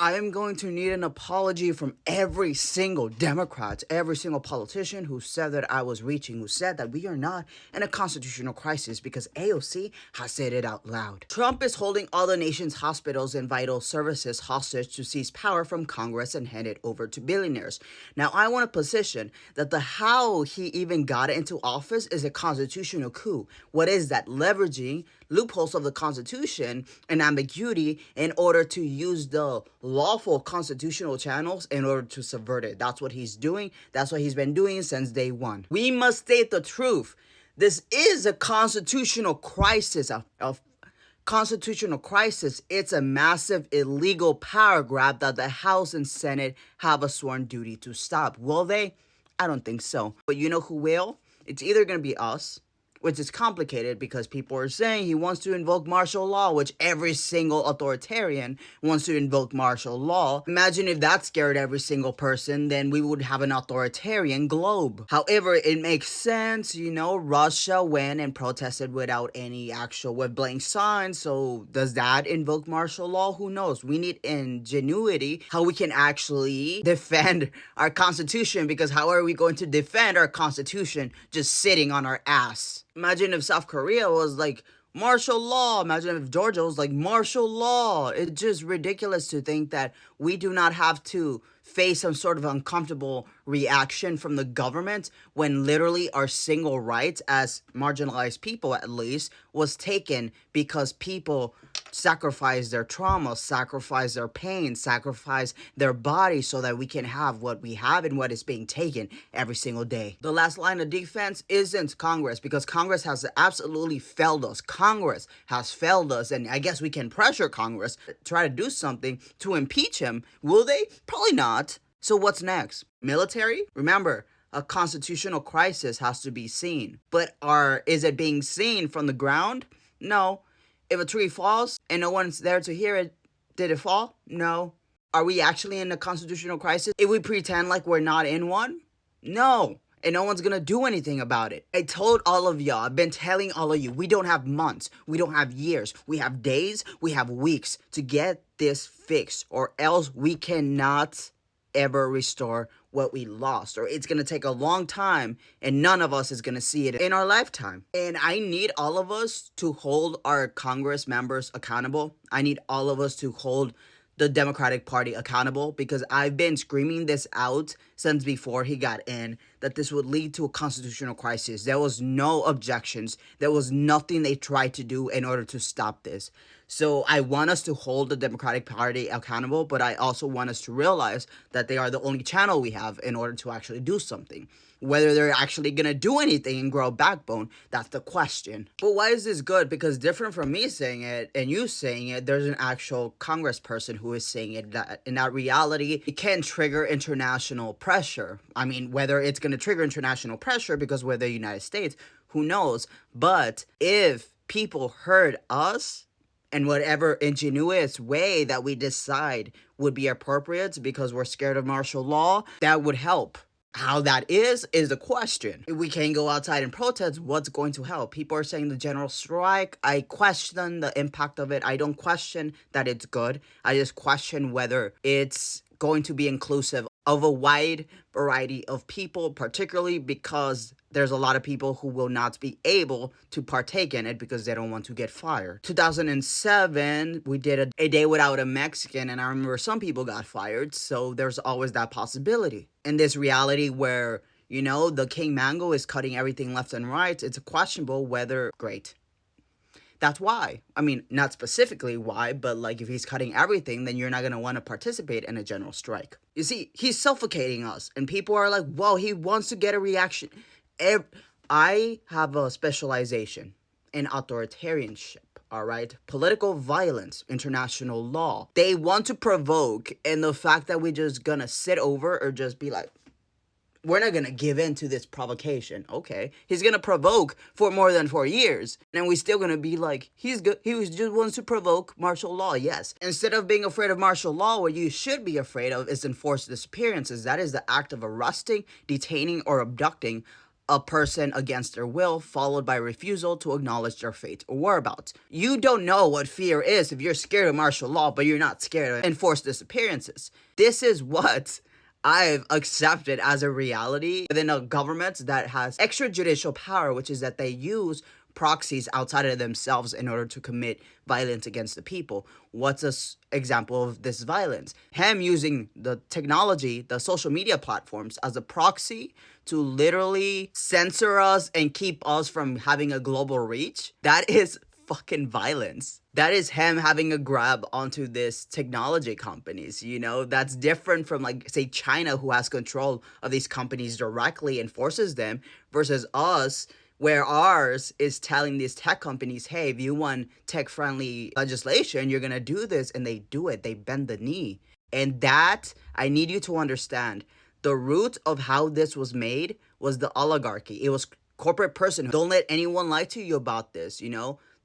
I am going to need an apology from every single Democrat, every single politician who said that I was reaching, who said that we are not in a constitutional crisis because AOC has said it out loud. Trump is holding all the nation's hospitals and vital services hostage to seize power from Congress and hand it over to billionaires. Now, I want to position that the how he even got into office is a constitutional coup. What is that? Leveraging loopholes of the Constitution and ambiguity in order to use the lawful constitutional channels in order to subvert it. That's what he's doing. That's what he's been doing since day one. We must state the truth. This is a constitutional crisis, a constitutional crisis. It's a massive illegal power grab that the House and Senate have a sworn duty to stop. Will they? I don't think so. But you know who will? It's either going to be us, which is complicated because people are saying he wants to invoke martial law, which every single authoritarian wants to invoke martial law. Imagine if that scared every single person, then we would have an authoritarian globe. However, it makes sense, Russia went and protested without any with blank signs, so does that invoke martial law? Who knows? We need ingenuity, how we can actually defend our constitution, because how are we going to defend our constitution just sitting on our ass? Imagine if South Korea was like martial law. Imagine if Georgia was like martial law. It's just ridiculous to think that we do not have to face some sort of uncomfortable reaction from the government when literally our single rights as marginalized people, at least, was taken because people sacrifice their trauma, sacrifice their pain, sacrifice their body so that we can have what we have and what is being taken every single day. The last line of defense isn't Congress, because Congress has absolutely failed us. Congress has failed us, and I guess we can pressure Congress to try to do something to impeach him. Will they? Probably not. So what's next? Military? Remember, a constitutional crisis has to be seen. But is it being seen from the ground? No. If a tree falls and no one's there to hear it, did it fall? No. Are we actually in a constitutional crisis if we pretend like we're not in one? No. And no one's gonna do anything about it. I told all of y'all, I've been telling all of you, we don't have months, we don't have years, we have days, we have weeks to get this fixed, or else we cannot ever restore what we lost, or it's gonna take a long time and none of us is gonna see it in our lifetime. And I need all of us to hold our Congress members accountable. I need all of us to hold the Democratic Party accountable, because I've been screaming this out since before he got in, that this would lead to a constitutional crisis. There was no objections. There was nothing they tried to do in order to stop this. So I want us to hold the Democratic Party accountable, but I also want us to realize that they are the only channel we have in order to actually do something. Whether they're actually going to do anything and grow a backbone, that's the question. But why is this good? Because different from me saying it and you saying it, there's an actual congressperson who is saying it. That in that reality, it can trigger international pressure. I mean, whether it's going to trigger international pressure because we're the United States, who knows? But if people heard us, and whatever ingenious way that we decide would be appropriate because we're scared of martial law, that would help. How that is the question. If we can't go outside and protest, what's going to help? People are saying the general strike. I question the impact of it. I don't question that it's good. I just question whether it's going to be inclusive of a wide variety of people, particularly because there's a lot of people who will not be able to partake in it because they don't want to get fired. 2007, we did a day without a Mexican, and I remember some people got fired, so there's always that possibility. In this reality where, the King Mango is cutting everything left and right, it's questionable whether great. That's why. I mean, not specifically why, but like if he's cutting everything, then you're not going to want to participate in a general strike. You see, he's suffocating us, and people are like, well, he wants to get a reaction. I have a specialization in authoritarianship, all right? Political violence, international law. They want to provoke, and the fact that we're just going to sit over or just be like, we're not going to give in to this provocation. Okay. He's going to provoke for more than 4 years. And we're still going to be like, he's good. He just wants to provoke martial law. Yes. Instead of being afraid of martial law, what you should be afraid of is enforced disappearances. That is the act of arresting, detaining, or abducting a person against their will, followed by refusal to acknowledge their fate or whereabouts. You don't know what fear is if you're scared of martial law, but you're not scared of enforced disappearances. This is what I've accepted as a reality within a government that has extrajudicial power, which is that they use proxies outside of themselves in order to commit violence against the people. What's an example of this violence? Him using the technology, the social media platforms as a proxy to literally censor us and keep us from having a global reach. That is fucking violence. That is him having a grab onto this technology companies, that's different from, like, say, China, who has control of these companies directly and forces them, versus us, where ours is telling these tech companies, hey, if you want tech-friendly legislation, you're going to do this, and they do it. They bend the knee. And that, I need you to understand, the root of how this was made was the oligarchy. It was corporate person. Don't let anyone lie to you about this,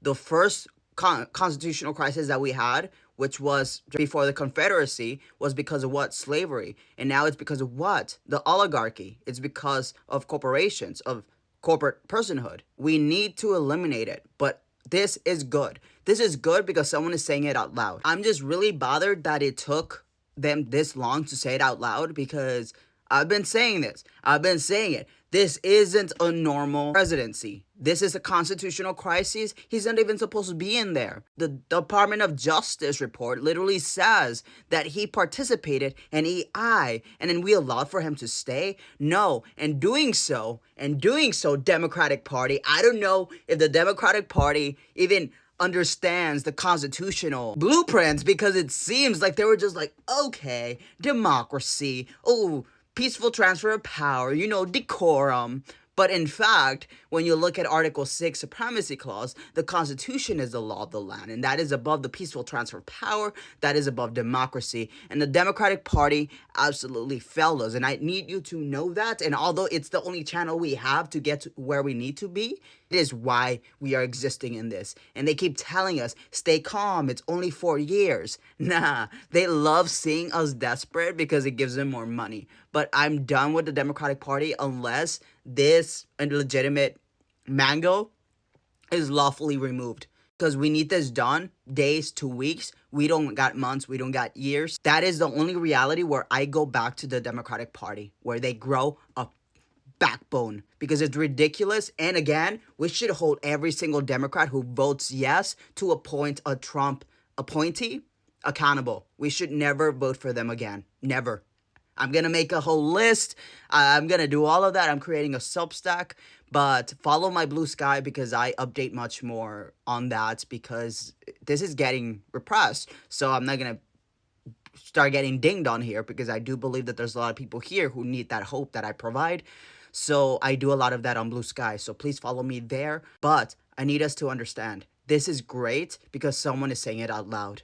The first constitutional crisis that we had, which was before the Confederacy, was because of what? Slavery. And now it's because of what? The oligarchy. It's because of corporations, of corporate personhood. We need to eliminate it, but this is good. This is good because someone is saying it out loud. I'm just really bothered that it took them this long to say it out loud, because I've been saying this. I've been saying it. This isn't a normal presidency. This is a constitutional crisis. He's not even supposed to be in there. The Department of Justice report literally says that he participated in EI, and then we allowed for him to stay? No. And doing so, Democratic Party, I don't know if the Democratic Party even understands the constitutional blueprints, because it seems like they were just like, okay, democracy, oh, peaceful transfer of power, decorum. But in fact, when you look at Article 6 Supremacy Clause, the Constitution is the law of the land, and that is above the peaceful transfer of power, that is above democracy. And the Democratic Party absolutely failed us, and I need you to know that. And although it's the only channel we have to get to where we need to be, it is why we are existing in this. And they keep telling us, stay calm, it's only 4 years. Nah, they love seeing us desperate because it gives them more money. But I'm done with the Democratic Party unless this illegitimate mango is lawfully removed. Because we need this done days to weeks. We don't got months. We don't got years. That is the only reality where I go back to the Democratic Party, where they grow a backbone, because it's ridiculous. And again, we should hold every single Democrat who votes yes to appoint a Trump appointee accountable. We should never vote for them again. Never. I'm going to make a whole list. I'm going to do all of that. I'm creating a Substack, but follow my Blue Sky, because I update much more on that, because this is getting repressed. So I'm not going to start getting dinged on here, because I do believe that there's a lot of people here who need that hope that I provide. So I do a lot of that on Blue Sky. So please follow me there. But I need us to understand, this is great because someone is saying it out loud.